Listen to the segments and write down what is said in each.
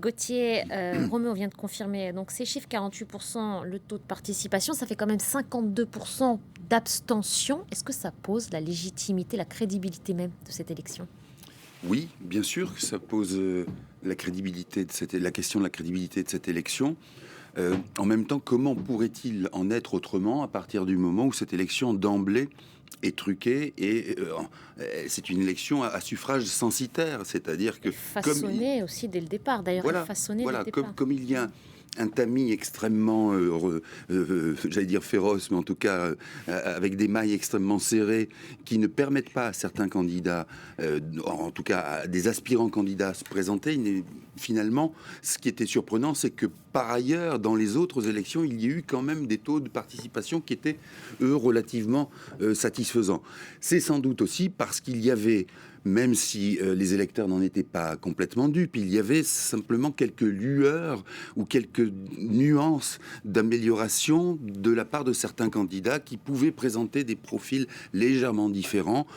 Gauthier, Roméo vient de confirmer donc ces chiffres, 48%, le taux de participation, ça fait quand même 52% d'abstention. Est-ce que ça pose la légitimité, la crédibilité même de cette élection? Oui, bien sûr que ça pose la crédibilité la question de la crédibilité de cette élection. En même temps, comment pourrait-il en être autrement à partir du moment où cette élection d'emblée est truquée et c'est une élection à suffrage censitaire, c'est-à-dire que comme Façonnée aussi dès le départ, d'ailleurs, elle façonnée dès le départ. comme il y a un tamis extrêmement, j'allais dire féroce, mais en tout cas avec des mailles extrêmement serrées qui ne permettent pas à certains candidats, en tout cas à des aspirants candidats à se présenter, finalement, ce qui était surprenant, c'est que par ailleurs, dans les autres élections, il y a eu quand même des taux de participation qui étaient, eux, relativement satisfaisants. C'est sans doute aussi parce qu'il y avait, même si les électeurs n'en étaient pas complètement dupes, il y avait simplement quelques lueurs ou quelques nuances d'amélioration de la part de certains candidats qui pouvaient présenter des profils légèrement différents.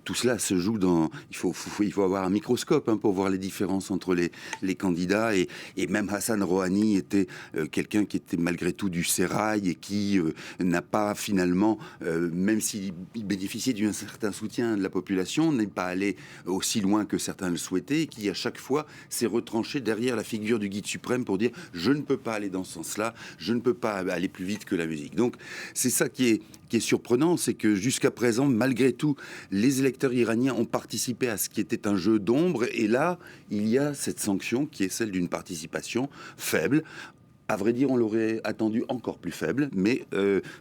Tout cela se joue dans... Il faut avoir un microscope pour voir les différences entre les candidats. Et même Hassan Rouhani était quelqu'un qui était malgré tout du sérail et qui n'a pas finalement, même s'il bénéficiait d'un certain soutien de la population, n'est pas allé aussi loin que certains le souhaitaient, et qui à chaque fois s'est retranché derrière la figure du guide suprême pour dire je ne peux pas aller dans ce sens-là, je ne peux pas aller plus vite que la musique. Donc c'est ça qui est surprenant, c'est que jusqu'à présent, malgré tout, les électeurs iraniens ont participé à ce qui était un jeu d'ombre, et là, il y a cette sanction qui est celle d'une participation faible. À vrai dire, on l'aurait attendu encore plus faible, mais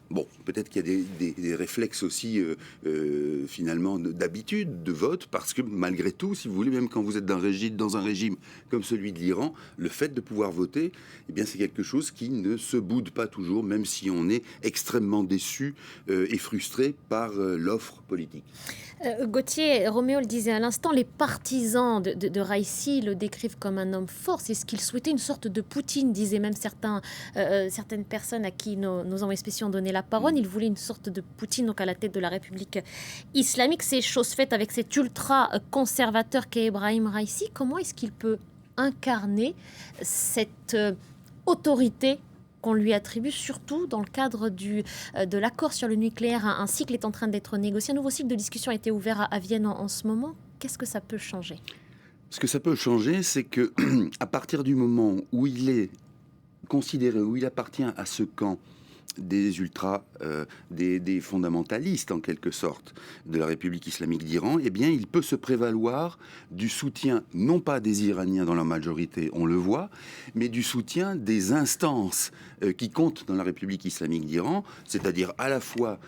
bon, peut-être qu'il y a des réflexes aussi, finalement, d'habitude de vote, parce que malgré tout, si vous voulez, même quand vous êtes dans un régime comme celui de l'Iran, le fait de pouvoir voter, eh bien, c'est quelque chose qui ne se boude pas toujours, même si on est extrêmement déçu et frustré par l'offre politique. Gauthier, Roméo le disait à l'instant, les partisans de Raisi le décrivent comme un homme fort. C'est ce qu'il souhaitait, une sorte de Poutine, disaient même certaines personnes à qui nos envoyés spéciaux ont donné la parole. Il voulait une sorte de Poutine donc à la tête de la République islamique. C'est chose faite avec cet ultra-conservateur qu'est Ebrahim Raisi. Comment est-ce qu'il peut incarner cette autorité qu'on lui attribue, surtout dans le cadre de l'accord sur le nucléaire? Un cycle est en train d'être négocié. Un nouveau cycle de discussion a été ouvert à Vienne en ce moment. Qu'est-ce que ça peut changer? Ce que ça peut changer, c'est que à partir du moment où il est considéré, où il appartient à ce camp des ultras, des fondamentalistes en quelque sorte de la République islamique d'Iran, eh bien il peut se prévaloir du soutien, non pas des Iraniens dans la majorité, on le voit, mais du soutien des instances qui comptent dans la République islamique d'Iran, c'est-à-dire à la fois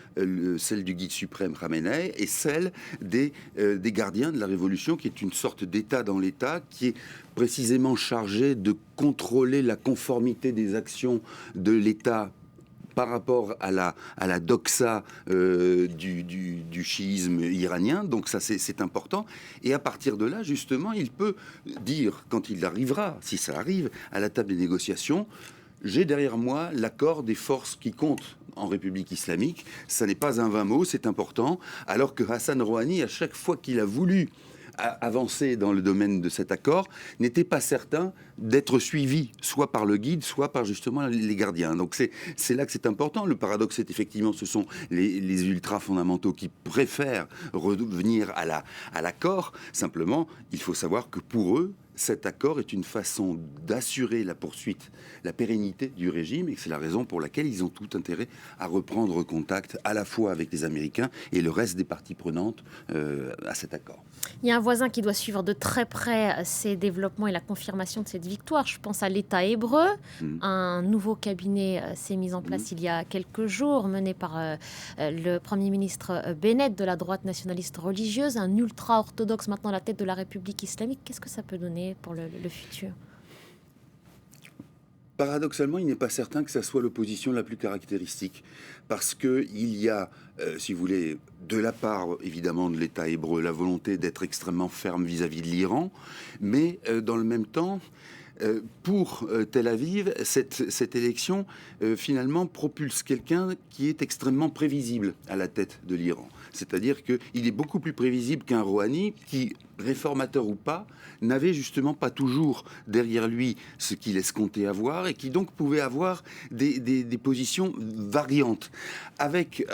celle du guide suprême Khamenei et celle des gardiens de la révolution, qui est une sorte d'État dans l'État, qui est précisément chargé de contrôler la conformité des actions de l'État par rapport à la doxa du chiisme iranien. Donc ça, c'est important. Et à partir de là, justement, il peut dire, quand il arrivera, si ça arrive, à la table des négociations, j'ai derrière moi l'accord des forces qui comptent en République islamique. Ça n'est pas un vain mot, c'est important. Alors que Hassan Rouhani, à chaque fois qu'il a voulu avancer dans le domaine de cet accord, n'était pas certain d'être suivi, soit par le guide, soit par justement les gardiens. Donc c'est là que c'est important. Le paradoxe, c'est effectivement, ce sont les ultra-fondamentaux qui préfèrent revenir à l'accord. Simplement, il faut savoir que pour eux, cet accord est une façon d'assurer la poursuite, la pérennité du régime, et c'est la raison pour laquelle ils ont tout intérêt à reprendre contact à la fois avec les Américains et le reste des parties prenantes à cet accord. Il y a un voisin qui doit suivre de très près ces développements et la confirmation de cette victoire. Je pense à l'État hébreu. Un nouveau cabinet s'est mis en place il y a quelques jours, mené par le Premier ministre Bennett de la droite nationaliste religieuse, un ultra-orthodoxe maintenant à la tête de la République islamique. Qu'est-ce que ça peut donner pour le futur? Paradoxalement, il n'est pas certain que ça soit l'opposition la plus caractéristique, parce qu'il y a, si vous voulez, de la part évidemment de l'État hébreu, la volonté d'être extrêmement ferme vis-à-vis de l'Iran, mais dans le même temps, pour Tel Aviv, cette élection finalement propulse quelqu'un qui est extrêmement prévisible à la tête de l'Iran. C'est-à-dire qu'il est beaucoup plus prévisible qu'un Rouhani qui réformateur ou pas, n'avait justement pas toujours derrière lui ce qu'il escomptait avoir et qui donc pouvait avoir des positions variantes. Avec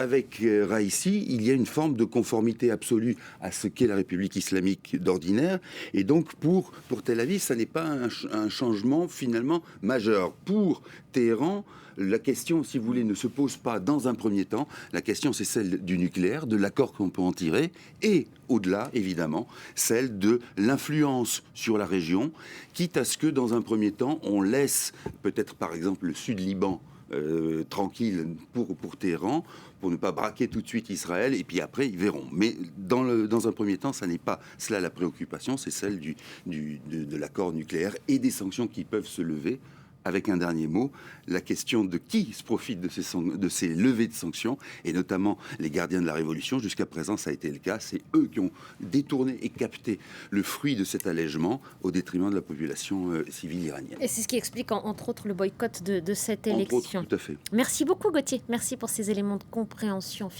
Raïssi, il y a une forme de conformité absolue à ce qu'est la République islamique d'ordinaire. Et donc, pour Tel Aviv, ça n'est pas un changement finalement majeur. Pour Téhéran, la question, si vous voulez, ne se pose pas dans un premier temps. La question, c'est celle du nucléaire, de l'accord qu'on peut en tirer, et au-delà, évidemment, celle de l'influence sur la région, quitte à ce que, dans un premier temps, on laisse peut-être, par exemple, le Sud-Liban tranquille pour Téhéran, pour ne pas braquer tout de suite Israël, et puis après, ils verront. Mais dans un premier temps, ça n'est pas cela la préoccupation, c'est celle de l'accord nucléaire et des sanctions qui peuvent se lever. Avec un dernier mot, la question de qui se profite de ces levées de sanctions, et notamment les gardiens de la Révolution. Jusqu'à présent, ça a été le cas. C'est eux qui ont détourné et capté le fruit de cet allègement au détriment de la population civile iranienne. Et c'est ce qui explique, entre autres, le boycott de cette élection. Entre autres, tout à fait. Merci beaucoup, Gauthier. Merci pour ces éléments de compréhension.